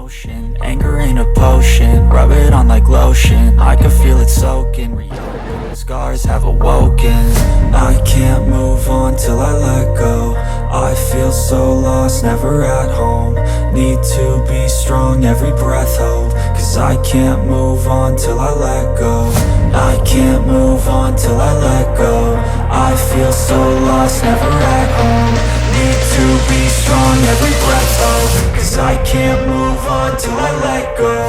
emotion. Anger ain't a potion, rub it on like lotion. I can feel it soaking, reopen. Scars have awoken. I can't move on till I let go. I feel so lost, never at home. Need to be strong, every breath hold. Cause I can't move on till I let go. I can't move on till I let go. I feel so lost, never at home. Need to be strong, every breath hold. Cause I can't move on till I let go.